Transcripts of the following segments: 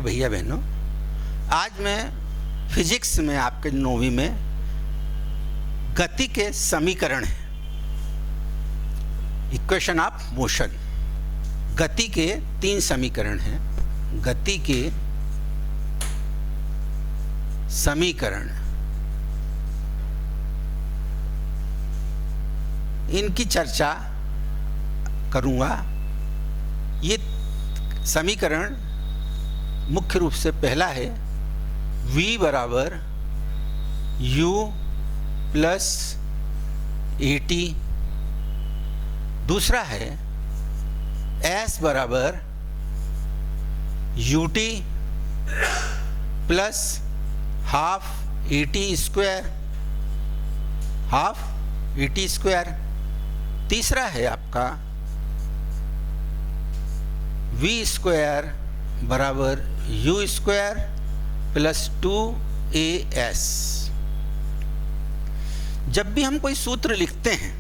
भैया बहनों, आज मैं फिजिक्स में आपके 9वीं में गति के समीकरण है, इक्वेशन ऑफ मोशन। गति के 3 समीकरण हैं। गति के समीकरण, इनकी चर्चा करूँगा। ये समीकरण मुख्य रूप से पहला है v बराबर u प्लस at, दूसरा है s बराबर ut plus half at square, तीसरा है आपका v स्क्वायर बराबर u स्क्वायर प्लस 2as। जब भी हम कोई सूत्र लिखते हैं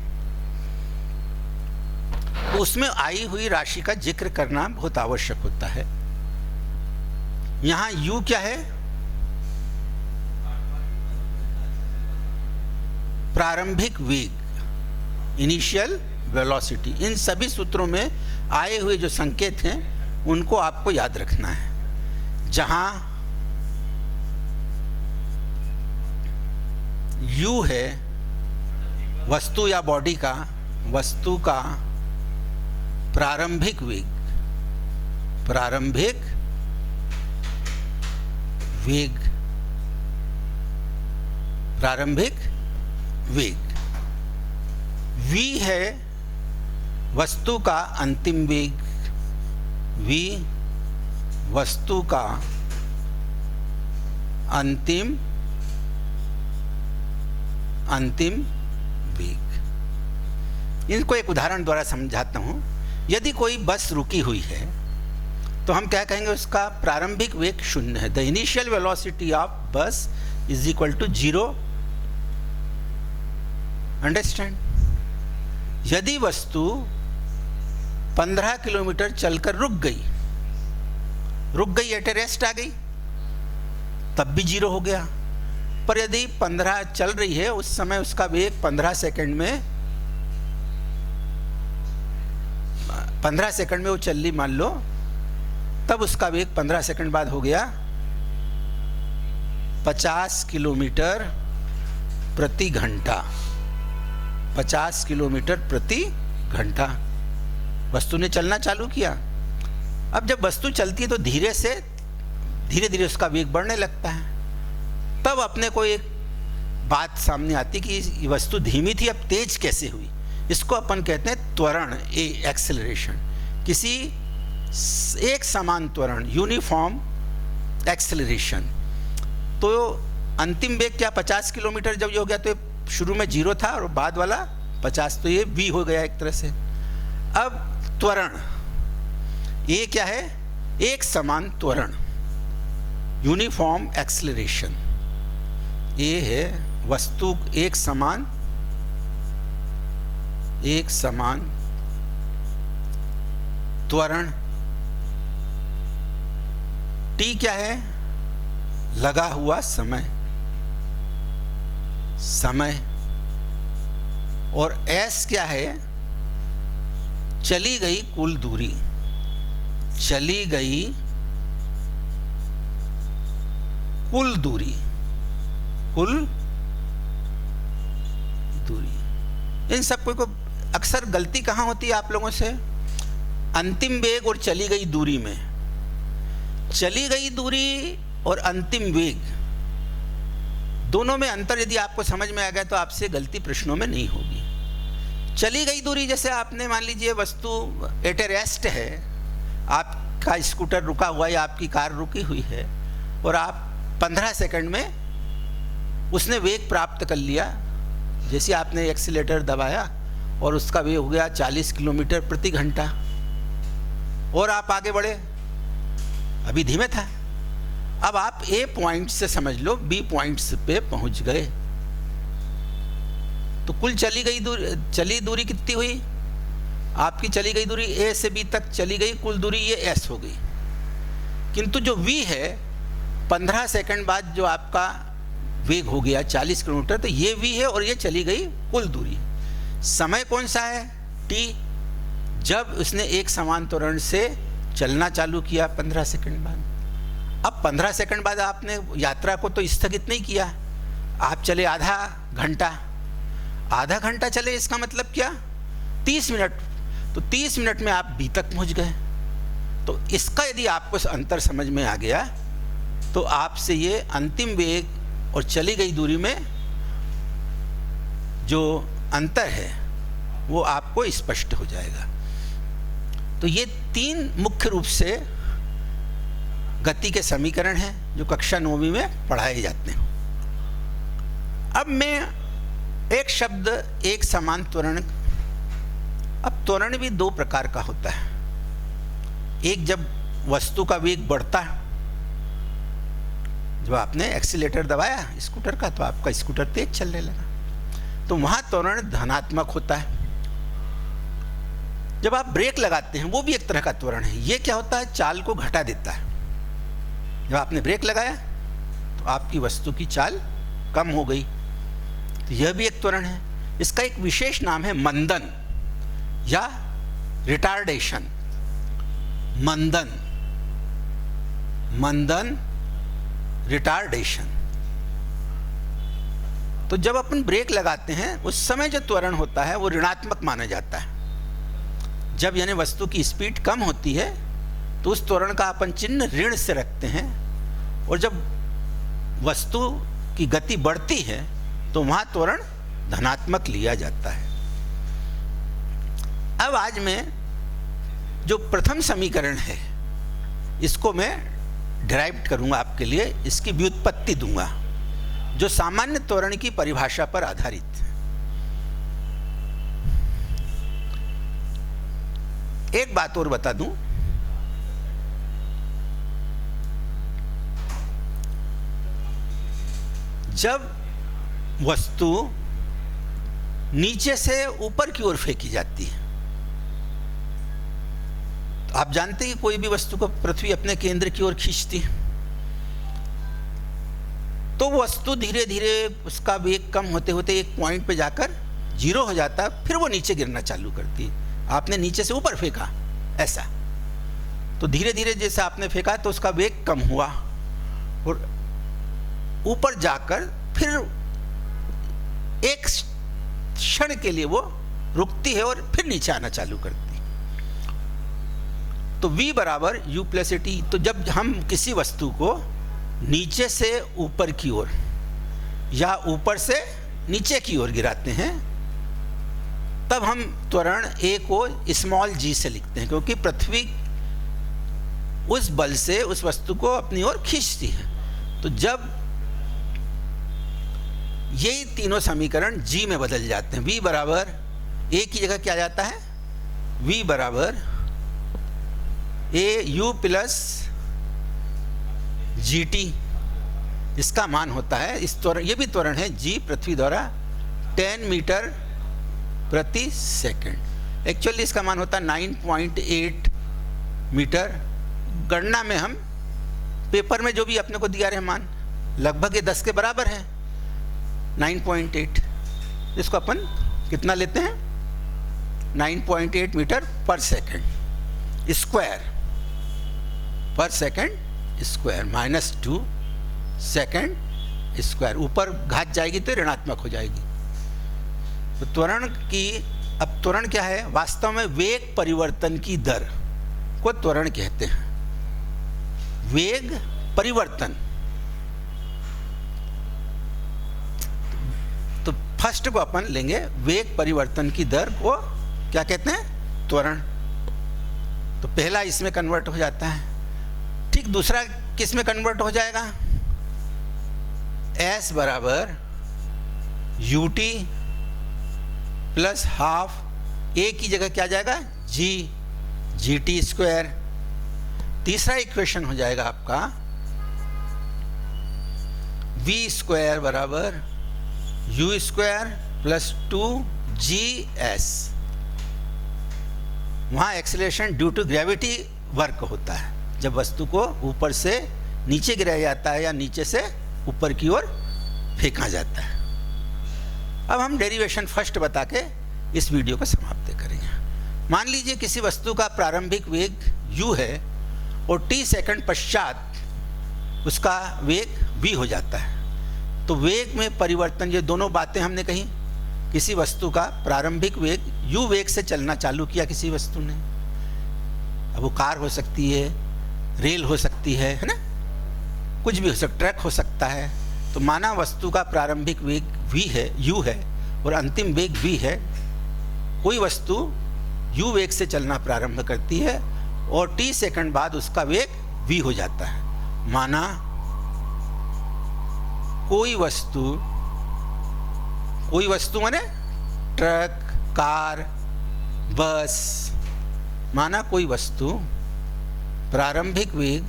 तो उसमें आई हुई राशि का जिक्र करना बहुत आवश्यक होता है। यहां u क्या है? प्रारंभिक वेग, इनिशियल वेलोसिटी। इन सभी सूत्रों में आए हुए जो संकेत हैं उनको आपको याद रखना है। जहां u है वस्तु या बॉडी का, वस्तु का प्रारंभिक वेग, प्रारंभिक वेग, प्रारंभिक वेग। v है वस्तु का अंतिम वेग, v वस्तु का अंतिम वेग। इनको एक उदाहरण द्वारा समझाता हूं। यदि कोई बस रुकी हुई है तो हम क्या कहेंगे? उसका प्रारंभिक वेग 0 है। द इनिशियल वेलोसिटी ऑफ बस इज इक्वल टू 0। अंडरस्टैंड? यदि वस्तु 15 किलोमीटर चलकर रुक गई, एट ए रेस्ट आ गई, तब भी 0 हो गया। पर यदि 15 चल रही है, उस समय उसका वेग 15 सेकंड में वो चल ली मान लो, तब उसका वेग 15 सेकंड बाद हो गया 50 किलोमीटर प्रति घंटा। 50 किलोमीटर प्रति घंटा वस्तु ने चलना चालू किया। अब जब वस्तु चलती है तो धीरे धीरे उसका वेग बढ़ने लगता है। तब अपने को एक बात सामने आती कि ये वस्तु धीमी थी, अब तेज कैसे हुई? इसको अपन कहते हैं त्वरण, एक्सेलरेशन। किसी एक समान त्वरण, यूनिफॉर्म एक्सेलरेशन। तो अंतिम वेग क्या 50 किलोमीटर जब ये हो गया तो शुरू में 0 था और बाद वाला 50, तो ये v हो गया एक तरह से। अब त्वरण, ये क्या है? एक समान त्वरण, यूनिफॉर्म एक्सेलरेशन। ये है वस्तु एक समान त्वरण। t क्या है? लगा हुआ समय। और s क्या है? चली गई कुल दूरी। कुल दूरी। इन सब को अक्सर गलती कहाँ होती है आप लोगों से? अंतिम वेग और चली गई दूरी में। चली गई दूरी और अंतिम वेग दोनों में अंतर यदि आपको समझ में आ गया तो आपसे गलती प्रश्नों में नहीं होगी। चली गई दूरी, जैसे आपने मान लीजिए वस्तु एट ए रेस्ट है, आपका स्कूटर रुका हुआ है या आपकी कार रुकी हुई है और आप 15 सेकंड में उसने वेग प्राप्त कर लिया। जैसे आपने एक्सीलेटर दबाया और उसका वेग हो गया 40 किलोमीटर प्रति घंटा और आप आगे बढ़े, अभी धीमे था। अब आप ए पॉइंट से समझ लो बी पॉइंट्स पे पहुंच गए, तो कुल चली दूरी कितनी हुई? आपकी चली गई दूरी ए से बी तक चली गई, कुल दूरी ये एस हो गई। किंतु जो v है 15 सेकंड बाद जो आपका वेग हो गया 40 किलोमीटर, तो ये v है और ये चली गई कुल दूरी। समय कौन सा है? t, जब उसने एक समान त्वरण से चलना चालू किया 15 सेकंड बाद। अब 15 सेकंड बाद आपने यात्रा को तो स्थगित नहीं किया, आप चले आधा घंटा चले, इसका मतलब क्या? 30 मिनट। तो 30 मिनट में आप b तक पहुंच गए। तो इसका यदि आपको अंतर समझ में आ गया तो आपसे ये अंतिम वेग और चली गई दूरी में जो अंतर है वो आपको स्पष्ट हो जाएगा। तो ये 3 मुख्य रूप से गति के समीकरण हैं जो कक्षा 9वीं में पढ़ाए जाते हैं। अब मैं एक शब्द एक समान त्वरण। अब त्वरण भी 2 प्रकार का होता है। एक, जब वस्तु का वेग बढ़ता है, जब आपने एक्सीलेटर दबाया स्कूटर का तो आपका स्कूटर तेज चलने लगा, तो वहां त्वरण धनात्मक होता है। जब आप ब्रेक लगाते हैं वो भी एक तरह का त्वरण है। ये क्या होता है? चाल को घटा देता है। जब आपने ब्रेक लगाया तो आपकी वस्तु की चाल कम हो गई, तो यह भी एक त्वरण है। इसका एक विशेष नाम है मंदन या रिटार्डेशन। मंदन रिटार्डेशन। तो जब अपन ब्रेक लगाते हैं उस समय जो त्वरण होता है वो ऋणात्मक माना जाता है। जब यानी वस्तु की स्पीड कम होती है तो उस त्वरण का अपन चिन्ह ऋण से रखते हैं, और जब वस्तु की गति बढ़ती है तो वहां त्वरण धनात्मक लिया जाता है। अब आज मैं जो प्रथम समीकरण है इसको मैं डिराइव करूंगा आपके लिए, इसकी व्युत्पत्ति दूंगा जो सामान्य त्वरण की परिभाषा पर आधारित है। एक बात और बता दूं, जब वस्तु नीचे से ऊपर की ओर फेंकी जाती है, तो आप जानते हैं कि कोई भी वस्तु को पृथ्वी अपने केंद्र की ओर खींचती है, तो वस्तु धीरे धीरे उसका वेग कम होते होते एक पॉइंट पे जाकर 0 हो जाता है, फिर वो नीचे गिरना चालू करती है। आपने नीचे से ऊपर फेंका ऐसा, तो धीरे धीरे जैसे आपने फेंका तो उसका वेग कम हुआ और ऊपर जाकर फिर एक क्षण के लिए वो रुकती है और फिर नीचे आना चालू करती है। तो v बराबर u प्लस टी। तो जब हम किसी वस्तु को नीचे से ऊपर की ओर या ऊपर से नीचे की ओर गिराते हैं तब हम त्वरण a को स्मॉल g से लिखते हैं, क्योंकि पृथ्वी उस बल से उस वस्तु को अपनी ओर खींचती है। तो जब यही तीनों समीकरण g में बदल जाते हैं, v बराबर a की जगह क्या जाता है? v बराबर a u plus G T, इसका मान होता है। इस त्वरण, ये भी त्वरण है g पृथ्वी द्वारा 10 मीटर प्रति सेकंड। एक्चुअली इसका मान होता है 9.8 मीटर। गणना में हम पेपर में जो भी अपने को दिया रहे मान लगभग ये 10 के बराबर है। 9.8 इसको अपन कितना लेते हैं? 9.8 मीटर पर सेकंड स्क्वायर पर सेकंड स्क्वायर -2 सेकंड स्क्वायर। ऊपर घात जाएगी तो ऋणात्मक हो जाएगी। तो त्वरण की, अब त्वरण क्या है? वास्तव में वेग परिवर्तन की दर को त्वरण कहते हैं। वेग परिवर्तन। तो फर्स्ट को अपन लेंगे, वेग परिवर्तन की दर को क्या कहते हैं? त्वरण। तो पहला इसमें कन्वर्ट हो जाता है। ठीक, दूसरा किस में कन्वर्ट हो जाएगा? s बराबर u t plus half a की जगह क्या जाएगा? G t square. तीसरा इक्वेशन हो जाएगा आपका v स्क्वायर बराबर u स्क्वायर प्लस 2gs। वहाँ acceleration due to gravity work होता है। जब वस्तु को ऊपर से नीचे गिराया जाता है या नीचे से ऊपर की ओर फेंका जाता है। अब हम डेरिवेशन फर्स्ट बता के इस वीडियो को समाप्त करेंगे। मान लीजिए किसी वस्तु का प्रारंभिक वेग u है और t सेकंड पश्चात उसका वेग v हो जाता है। तो वेग में परिवर्तन, ये दोनों बातें हमने कही। किसी वस्तु का प्रारंभिक वेग u वेग से चलना चालू किया किसी वस्तु ने, अब वो कार हो सकती है, रेल हो सकती है ना, कुछ भी हो सकता, ट्रक हो सकता है। तो माना वस्तु का प्रारंभिक वेग v है, u है, और अंतिम वेग v है। कोई वस्तु u वेग से चलना प्रारंभ करती है और t सेकंड बाद उसका वेग v हो जाता है। माना कोई वस्तु माने ट्रक, कार, बस, माना कोई वस्तु प्रारंभिक वेग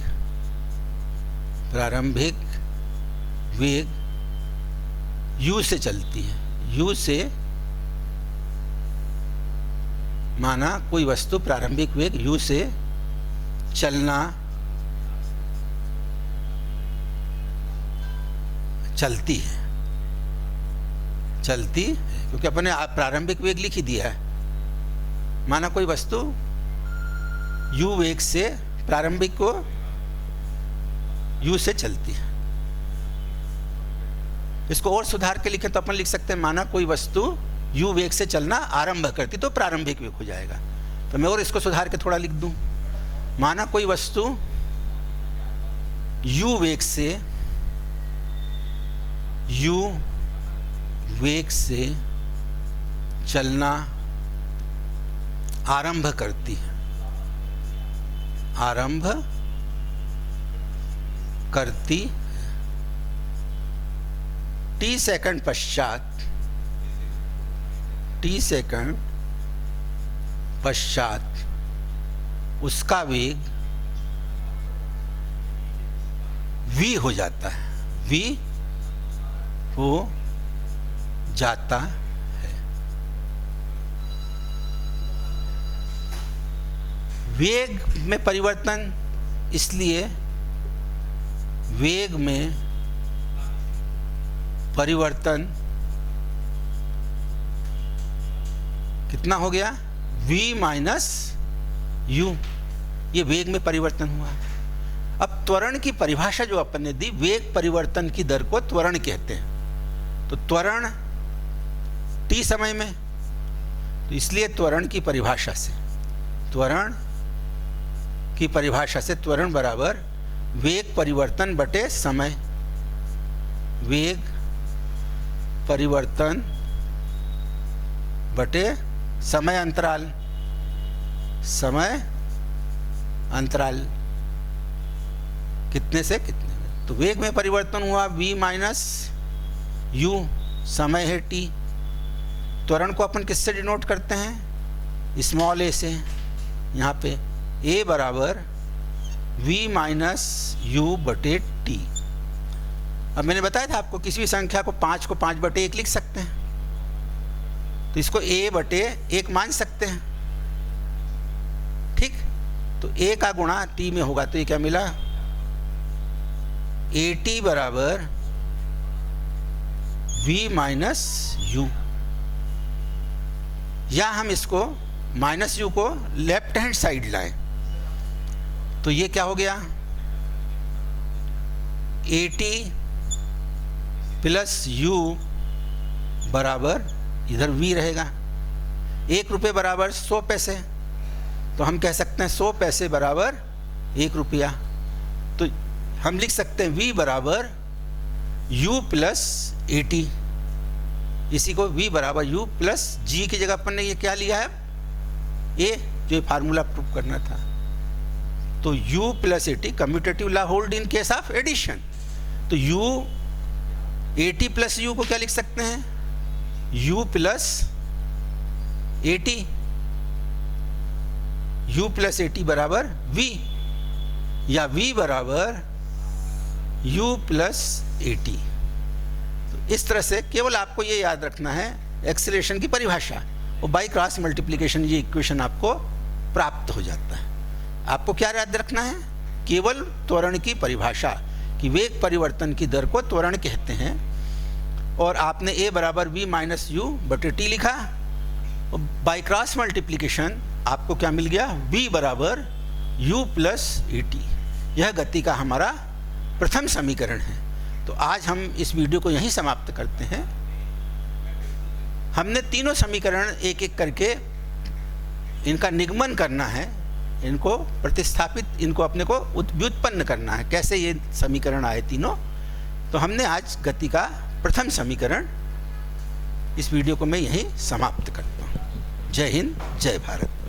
u से चलती है, u से, माना कोई वस्तु प्रारंभिक वेग u से चलती है, क्योंकि अपने प्रारंभिक वेग लिख ही दिया है। माना कोई वस्तु u वेग से प्रारंभिक को u से चलती है। इसको और सुधार के लिखें तो अपन लिख सकते हैं, माना कोई वस्तु u वेग से चलना आरंभ करती, तो प्रारंभिक वेग हो जाएगा। तो मैं और इसको सुधार के थोड़ा लिख दूं, माना कोई वस्तु u वेग से चलना आरंभ करती है, t सेकंड पश्चात उसका वेग v हो जाता है, वेग में परिवर्तन, इसलिए वेग में परिवर्तन कितना हो गया, v माइनस u, ये वेग में परिवर्तन हुआ। अब त्वरण की परिभाषा जो अपन ने दी, वेग परिवर्तन की दर को त्वरण कहते हैं। तो त्वरण t समय में, तो इसलिए त्वरण की परिभाषा से त्वरण बराबर वेग परिवर्तन बटे समय, वेग परिवर्तन बटे समय अंतराल कितने से कितने में। तो वेग में परिवर्तन हुआ v माइनस u, समय है t। त्वरण को अपन किससे डिनोट करते हैं, स्मॉल a से। यहाँ पे a बराबर v माइनस u बटे t। अब मैंने बताया था आपको, किसी भी संख्या को 5 को 5 बटे 1 लिख सकते हैं, तो इसको a बटे 1 मान सकते हैं, ठीक। तो a का गुणा t में होगा, तो ये क्या मिला, at बराबर v माइनस u। या हम इसको माइनस u को लेफ्ट हैंड साइड लाएं, तो ये क्या हो गया, at प्लस u बराबर, इधर v रहेगा, 1 रुपये बराबर 100 पैसे, तो हम कह सकते हैं 100 पैसे बराबर 1 रुपया। तो हम लिख सकते हैं v बराबर u प्लस at, इसी को v बराबर u प्लस g की जगह अपन ने ये क्या लिया है, a, जो ये फार्मूला प्रूव करना था। तो u plus at, commutative law hold in case of addition. तो u, at प्लस u को क्या लिख सकते हैं, u plus at, u plus at बराबर v, या v बराबर u प्लस at। तो इस तरह से केवल आपको ये याद रखना है एक्सीलरेशन की परिभाषा, और बाई क्रॉस मल्टीप्लिकेशन ये इक्वेशन आपको प्राप्त हो जाता है। आपको क्या याद रखना है, केवल त्वरण की परिभाषा कि वेग परिवर्तन की दर को त्वरण कहते हैं। और आपने a बराबर v माइनस यू बटे टी लिखा, बाई क्रॉस मल्टीप्लिकेशन आपको क्या मिल गया, v बराबर u प्लस ई टी। यह गति का हमारा प्रथम समीकरण है। तो आज हम इस वीडियो को यहीं समाप्त करते हैं। हमने तीनों समीकरण एक एक करके इनका निगमन करना है, इनको प्रतिस्थापित, इनको अपने को व्युत्पन्न करना है, कैसे ये समीकरण आए तीनों। तो हमने आज गति का प्रथम समीकरण, इस वीडियो को मैं यहीं समाप्त करता हूँ। जय हिंद, जय भारत।